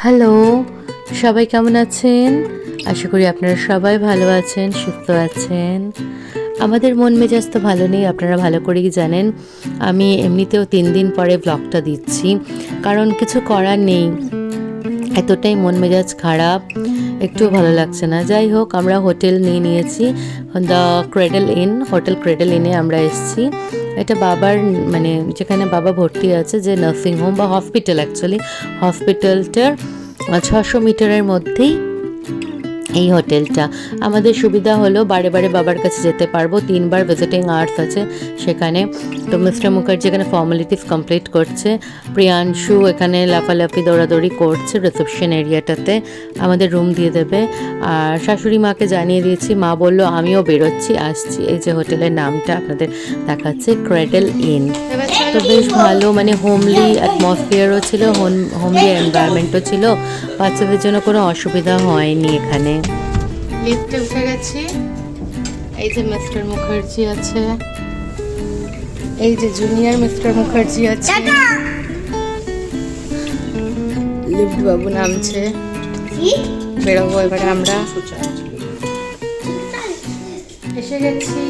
Hello, সবাই কেমন আছেন? আশা করি আপনারা সবাই ভালো আছেন, সুস্থ আছেন। আমাদের মন মেজাজ তো ভালো নেই, আপনারা ভালো করেই জানেন। আমি এমনিতেও 3 দিন পরে ব্লগটা দিচ্ছি, কারণ কিছু করার নেই। এতটাই মন মেজাজ খারাপ, একটুও ভালো লাগছে না। যাই হোক, আমরা হোটেল নিয়েছি, the cradle in, hotel cradle ইনে আমরা এসেছি। এটা বাবার মানে যেখানে বাবা ভর্তি আছে, যে নার্সিং হোম বা হসপিটাল, অ্যাকচুয়ালি হসপিটালটার 600 মিটারের মধ্যেই এই হোটেলটা। আমাদের সুবিধা হলো বারে বারে বাবার কাছে যেতে পারবো, 3 বার ভিজিটিং আওয়ার্স আছে সেখানে। তো মিস্টার মুখার্জি এখানে ফর্মালিটিস কমপ্লিট করছে, প্রিয়াংশু এখানে লাফালাফি দৌড়াদৌড়ি করছে রিসেপশন এরিয়াটাতে, আমাদের রুম দিয়ে দেবে। আর শাশুড়ি মাকে জানিয়ে দিয়েছি, মা বললো আমিও বেরোচ্ছি, আসছি। এই যে হোটেলের নামটা আপনাদের দেখাচ্ছে, ক্রেডল ইন। তো বেশ ভালো, মানে হোমলি অ্যাটমসফিয়ারও ছিল, হোমলি এনভায়রনমেন্টও ছিল, বাচ্চাদের জন্য কোনো অসুবিধা হয়নি এখানে। লিফটে উঠে গেছি, এই যে মিস্টার মুখার্জি আছে, এই যে জুনিয়র মিস্টার মুখার্জি আছে, লিফট বাবু নামছে, বেরোবো এবারে আমরা। এসে গেছি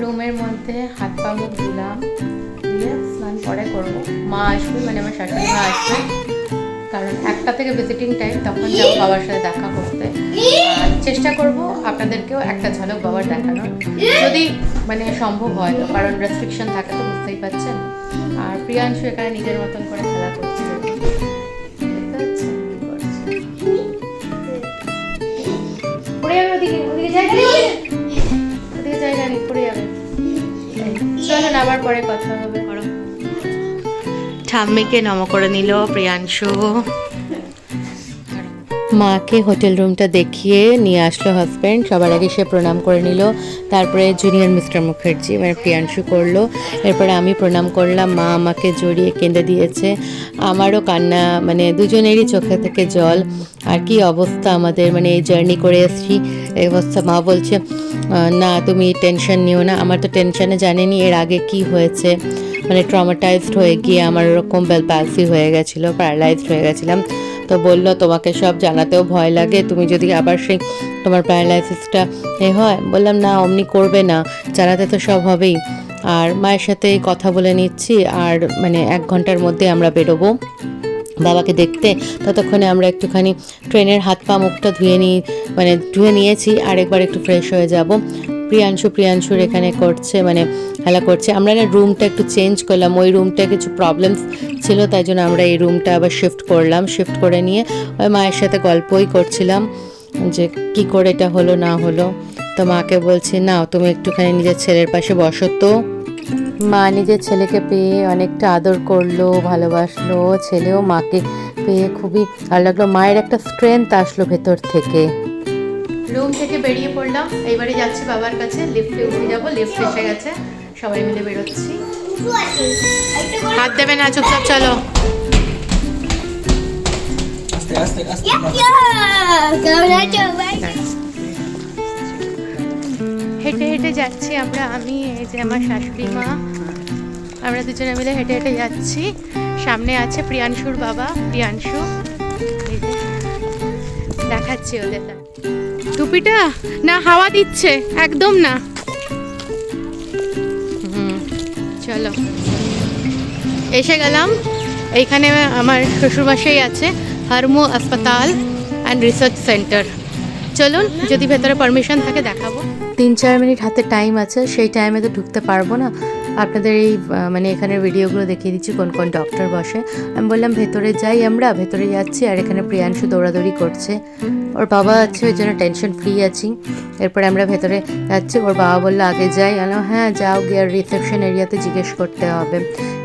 রুমের মধ্যে, হাত পা মুখ দিলাম, দিয়ে স্নান পরে করবো। মা আসবে, মানে আমার শাশুড়ি মা আসবে, কারণ 1টা থেকে ভিজিটিং টাইম, তখন যাবো বাবার সাথে দেখা করতে। আর চেষ্টা করব আপনাদেরকেও একটা ঝলক বাবার দেখানোর, যদি মানে সম্ভব হয় তো, কারণ রেস্ট্রিকশন থাকে তো, বুঝতেই পারছেন। আর প্রিয়াংশু এখানে নিজের মতন করে খেলা করছে, দেখতে পাচ্ছেন কি করছে। পড়ে যাবে ওদিকে, ওদিকে জায়গা নেই, ওদিকে জায়গা নেই, পড়ে যাবে। চলুন আবার পরে কথা হবে। ঠাম্মিকে নম করে নিল প্রিয়াংশু। মাকে হোটেল রুমটা দেখিয়ে নিয়ে আসলো হাজব্যান্ড, সবার আগে সে প্রণাম করে নিল, তারপরে জুনিয়র মিস্টার মুখার্জি মানে প্রিয়াংশু করলো, এরপরে আমি প্রণাম করলাম। মা আমাকে জড়িয়ে কেঁদে দিয়েছে, আমারও কান্না, মানে দুজনেরই চোখে থেকে জল। আর কি অবস্থা আমাদের, মানে এই জার্নি করে এসেছি এই অবস্থা। মা বলছে না তুমি টেনশন নিও না। আমার তো টেনশনে জানেনি এর আগে কি হয়েছে, মানে ট্রমাটাইজড হয়ে গিয়ে আমার ওরকম প্যালসি হয়ে গেছিলো, প্যারালাইজড হয়ে গেছিলাম। তো বললো তোমাকে সব জানাতেও ভয় লাগে, তুমি যদি আবার সেই তোমার প্যারালাইসিসটা হয়। বললাম না, অমনি করবে না, জানাতে তো সব হবেই। আর মায়ের সাথে কথা বলে নিচ্ছি, আর মানে 1 ঘন্টার মধ্যে আমরা বেরোবো বাবাকে দেখতে। ততক্ষণে আমরা একটুখানি ট্রেনের হাত পা মুখটা ধুয়ে নিয়েছি, আর একবার একটু ফ্রেশ হয়ে যাব। প্রিয়াংশুর এখানে করছে, মানে খেলা করছে। আমরা না রুমটা একটু চেঞ্জ করলাম, ওই রুমটা কিছু প্রবলেমস ছিল, তাই জন্য আমরা এই রুমটা আবার শিফট করলাম। শিফট করে নিয়ে ওই মায়ের সাথে গল্পই করছিলাম যে কি করে এটা হলো না হলো। তো মাকে বলছি না তুমি একটুখানি নিজের ছেলের পাশে বসো তো। মা নিজের ছেলেকে পেয়ে অনেকটা আদর করলো, ভালোবাসলো, ছেলেও মাকে পেয়ে খুবই ভালো লাগলো। মায়ের একটা স্ট্রেংথ আসলো ভেতর থেকে। রুম থেকে বেরিয়ে পড়লাম, এইবারে যাচ্ছি বাবার কাছে, লিফটে উঠে যাবো। লিফট এসে গেছে, সবাই মিলে বেরোচ্ছি। হাত দেবে না, চুপচাপ চলো। হেঁটে হেঁটে যাচ্ছি আমরা, আমি এই যে আমার শাশুড়ি মা, আমরা দুজনে মিলে হেঁটে হেঁটে যাচ্ছি। সামনে আছে প্রিয়াংশুর বাবা, প্রিয়াংশু, দেখাচ্ছি ওদের। টুপিটা না হাওয়া দিচ্ছে, একদম না। চলো এসে গেলাম। এইখানে আমার শ্বশুরমশাই আছে, হারমু হাসপাতাল অ্যান্ড রিসার্চ সেন্টার। চলুন, যদি ভেতরে পারমিশন থাকে দেখাবো। 3-4 মিনিট হাতে টাইম আছে, সেই টাইমে তো ঢুকতে পারবো না। আপনাদের এই মানে এখানের ভিডিওগুলো দেখিয়ে দিচ্ছি কোন কোন ডক্টর বসে। আমি বললাম ভেতরে যাই, আমরা ভেতরে যাচ্ছি। আর এখানে প্রিয়াংশু দৌড়াদৌড়ি করছে, ওর বাবা আছে, ওই জন্য টেনশন ফ্রি আছি। এরপরে আমরা ভেতরে যাচ্ছি, ওর বাবা বললো আগে যাই। আলো হ্যাঁ যাও, গিয়ে আর রিসেপশন এরিয়াতে জিজ্ঞেস করতে হবে।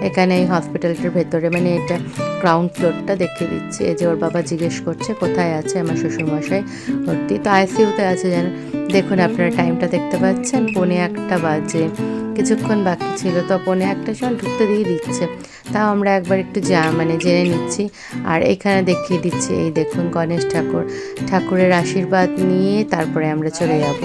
এখানে এই হসপিটালটার ভেতরে, মানে এটা গ্রাউন্ড ফ্লোরটা দেখিয়ে দিচ্ছে। এই যে ওর বাবা জিজ্ঞেস করছে কোথায় আছে আমার শ্বশুরমশাই ভর্তি, তো আইসিইউতে আছে যেন। দেখুন আপনারা টাইমটা দেখতে পাচ্ছেন, 1:45 বাজে, কিছুক্ষণ বাকি ছিল, তো 1:45 সময় ঢুকতে দিয়ে দিচ্ছে। তাও আমরা একবার একটু জেনে নিচ্ছি। আর এখানে দেখিয়ে দিচ্ছি, এই দেখুন গণেশ ঠাকুরের আশীর্বাদ নিয়ে তারপরে আমরা চলে যাব।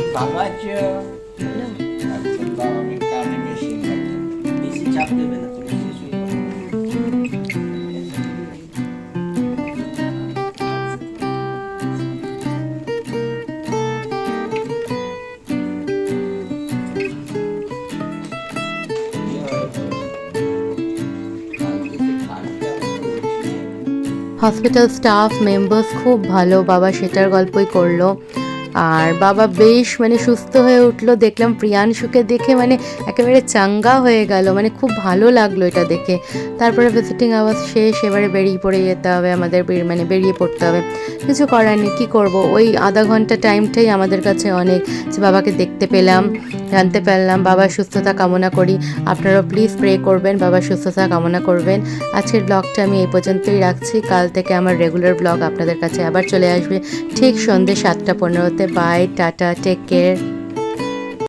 হসপিটাল স্টাফ মেম্বার্স খুব ভালো, বাবা সেটার গল্পই করলো। আর বাবা বেশ মানে সুস্থ হয়ে উঠলো, দেখলাম প্রিয়াংশুকে দেখে মানে একেবারে চাঙ্গা হয়ে গেল, মানে খুব ভালো লাগলো এটা দেখে। তারপরে ভিজিটিং আওয়ার্স শেষ, এবারে বেরিয়ে পড়ে যেতে হবে আমাদের, মানে বেরিয়ে পড়তে হবে, কিছু করার নেই, কী করবো, ওই আধা ঘন্টা টাইমটাই আমাদের কাছে অনেক, যে বাবাকে দেখতে পেলাম, জানতে পারলাম। বাবার সুস্থতা কামনা করি, আপনারাও প্লিজ প্রে করবেন, বাবার সুস্থতা কামনা করবেন। আজকের ব্লগটা আমি এই পর্যন্তই রাখছি, কাল থেকে আমার রেগুলার ব্লগ আপনাদের কাছে আবার চলে আসবে ঠিক সন্ধ্যে 7:15-তে। Bye, tata, take care.